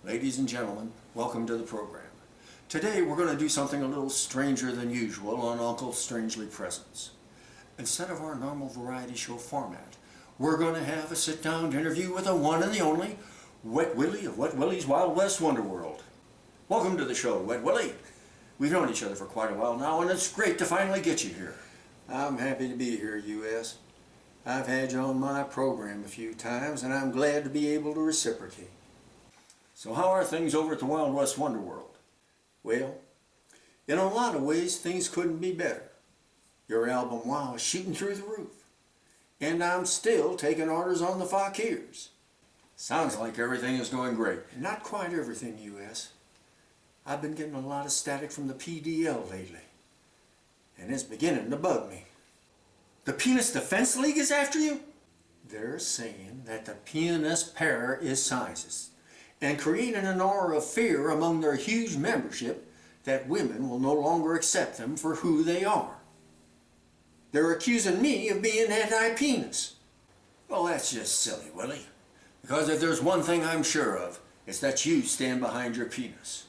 Ladies and gentlemen, welcome to the program. Today we're going to do something a little stranger than usual on Uncle Strangely Presents. Instead of our normal variety show format, we're going to have a sit-down interview with the one and the only Wet Willie of Wet Willie's Wild West Wonder World. Welcome to the show, Wet Willie. We've known each other for quite a while now, and it's great to finally get you here. I'm happy to be here, U.S. I've had you on my program a few times, and I'm glad to be able to reciprocate. So how are things over at the Wild West Wonder World? Well, in a lot of ways, things couldn't be better. Your album, Wow, is shooting through the roof. And I'm still taking orders on the Fakirs. Sounds like everything is going great. Not quite everything, U.S. I've been getting a lot of static from the PDL lately. And it's beginning to bug me. The Penis Defense League is after you? They're saying that the penis pair is sizes, and creating an aura of fear among their huge membership that women will no longer accept them for who they are. They're accusing me of being anti-penis. Well, that's just silly, Willie. Because if there's one thing I'm sure of, it's that you stand behind your penis.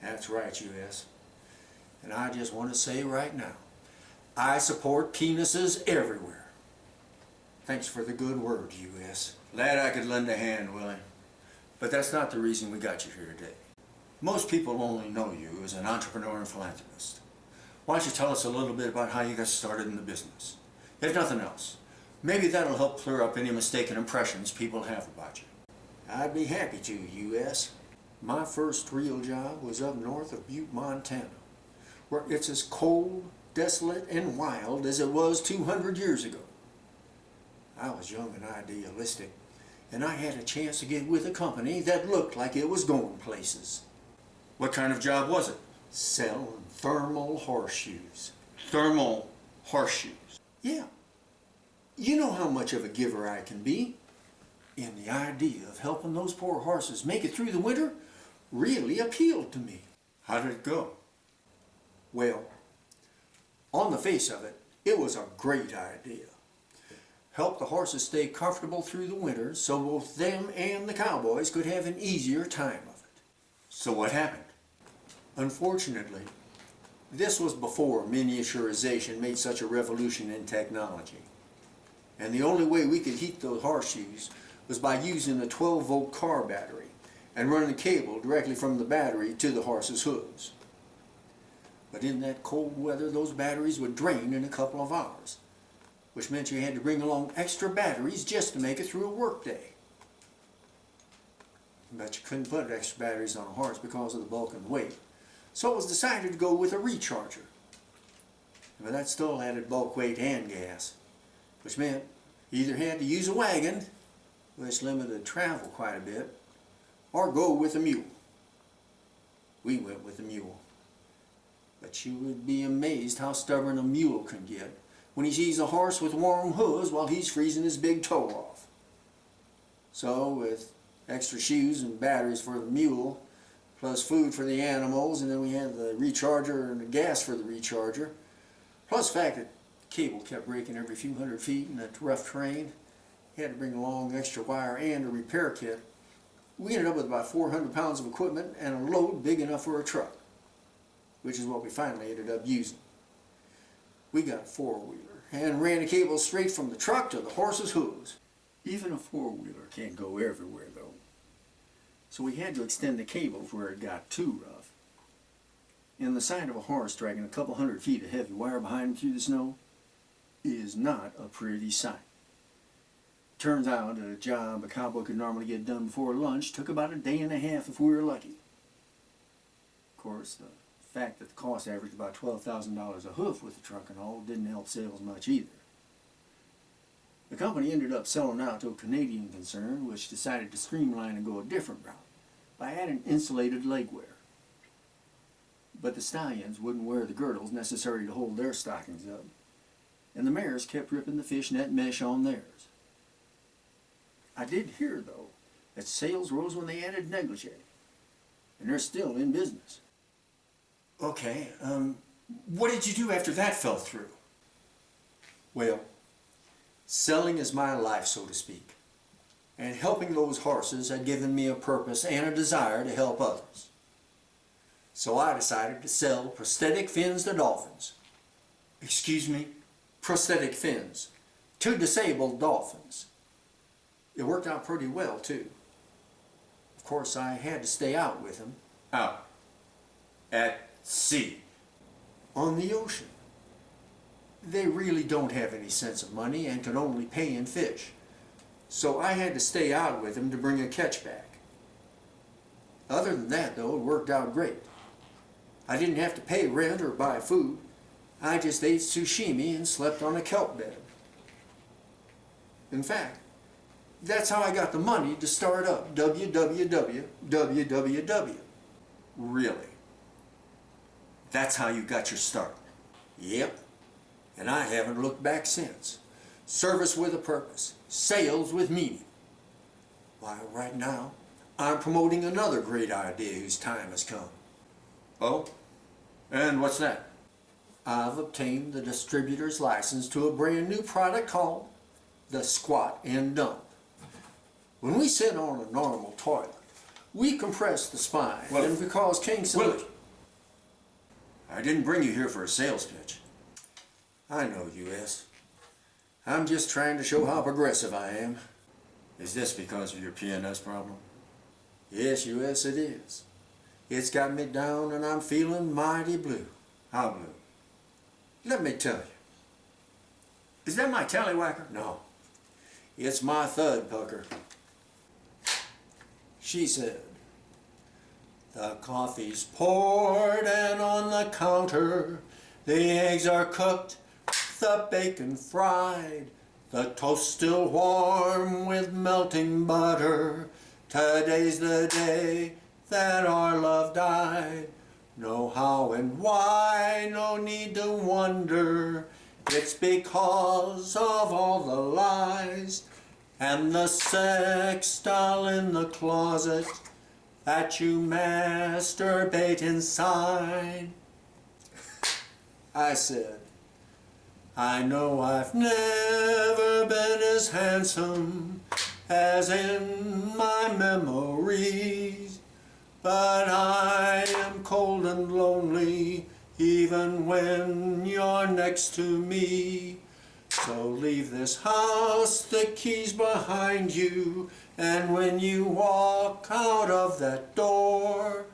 That's right, U.S. And I just want to say right now, I support penises everywhere. Thanks for the good word, U.S. Glad I could lend a hand, Willie. But that's not the reason we got you here today. Most people only know you as an entrepreneur and philanthropist. Why don't you tell us a little bit about how you got started in the business? If nothing else, maybe that'll help clear up any mistaken impressions people have about you. I'd be happy to, U.S. My first real job was up north of Butte, Montana, where it's as cold, desolate, and wild as it was 200 years ago. I was young and idealistic, and I had a chance to get with a company that looked like it was going places. What kind of job was it? Selling thermal horseshoes. Thermal horseshoes? Yeah. You know how much of a giver I can be. And the idea of helping those poor horses make it through the winter really appealed to me. How did it go? Well, on the face of it, it was a great idea. Help the horses stay comfortable through the winter so both them and the cowboys could have an easier time of it. So what happened? Unfortunately, this was before miniaturization made such a revolution in technology. And the only way we could heat those horseshoes was by using a 12-volt car battery and running the cable directly from the battery to the horse's hooves. But in that cold weather, those batteries would drain in a couple of hours, which meant you had to bring along extra batteries just to make it through a workday. But you couldn't put extra batteries on a horse because of the bulk and the weight. So it was decided to go with a recharger. But that still added bulk, weight, and gas, which meant you either had to use a wagon, which limited travel quite a bit, or go with a mule. We went with a mule. But you would be amazed how stubborn a mule can get when he sees a horse with warm hooves while he's freezing his big toe off. So with extra shoes and batteries for the mule, plus food for the animals, and then we had the recharger and the gas for the recharger, plus the fact that the cable kept breaking every few hundred feet in that rough terrain, you had to bring along extra wire and a repair kit. We ended up with about 400 pounds of equipment and a load big enough for a truck, which is what we finally ended up using. We got a four-wheeler and ran the cable straight from the truck to the horse's hooves. Even a four-wheeler can't go everywhere, though. So we had to extend the cables where it got too rough. And the sight of a horse dragging a couple hundred feet of heavy wire behind him through the snow is not a pretty sight. Turns out a job a cowboy could normally get done before lunch took about a day and a half if we were lucky. Of course, the fact that the cost averaged about $12,000 a hoof with the truck and all didn't help sales much either. The company ended up selling out to a Canadian concern which decided to streamline and go a different route by adding insulated leg wear. But the stallions wouldn't wear the girdles necessary to hold their stockings up, and the mares kept ripping the fishnet mesh on theirs. I did hear, though, that sales rose when they added negligee, and they're still in business. Okay, what did you do after that fell through? Well, selling is my life, so to speak. and helping those horses had given me a purpose and a desire to help others. So I decided to sell prosthetic fins to dolphins. Excuse me? Prosthetic fins to disabled dolphins. It worked out pretty well, too. Of course, I had to stay out with them. Out. At sea. On the ocean. They really don't have any sense of money and can only pay in fish. So I had to stay out with them to bring a catch back. Other than that, though, it worked out great. I didn't have to pay rent or buy food. I just ate sushimi and slept on a kelp bed. In fact, that's how I got the money to start up www. Really? That's how you got your start? Yep. And I haven't looked back since. Service with a purpose. Sales with meaning. Why, right now, I'm promoting another great idea whose time has come. Oh? And what's that? I've obtained the distributor's license to a brand new product called the Squat and Dump. When we sit on a normal toilet, we compress the spine and we cause kinks in Willie! I didn't bring you here for a sales pitch. I know, U.S. I'm just trying to show how progressive I am. Is this because of your PNS problem? Yes, U.S., it is. It's got me down and I'm feeling mighty blue. How blue? Let me tell you. Is that my tallywhacker? No. It's my thud pucker. She said, "The coffee's poured and on the counter, the eggs are cooked, the bacon fried, the toast still warm with melting butter. Today's the day that our love died. No how and why, no need to wonder. It's because of all the lies and the sex doll in the closet that you masturbate inside." I said, "I know I've never been as handsome as in my memories, but I am cold and lonely even when you're next to me. So leave this house, the keys behind you, and when you walk out of that door,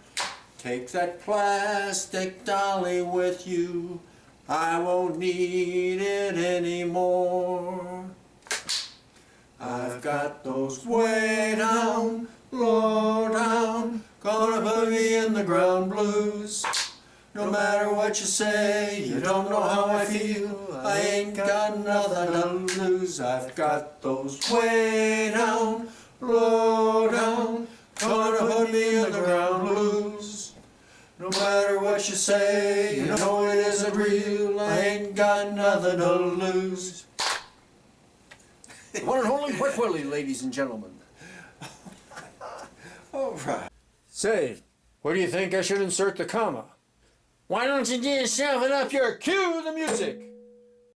take that plastic dolly with you. I won't need it anymore. I've got those way down, low down, gonna put me in the ground blues. No matter what you say, you don't know how I feel. I ain't got nothing to lose. I've got those way down, low down, gonna put me in the ground blues. No matter what you say, you know it isn't real. I ain't got nothing to lose." One and only Quick Willie, ladies and gentlemen. All right. Say, where do you think I should insert the comma? Why don't you just shove it up your cue the music?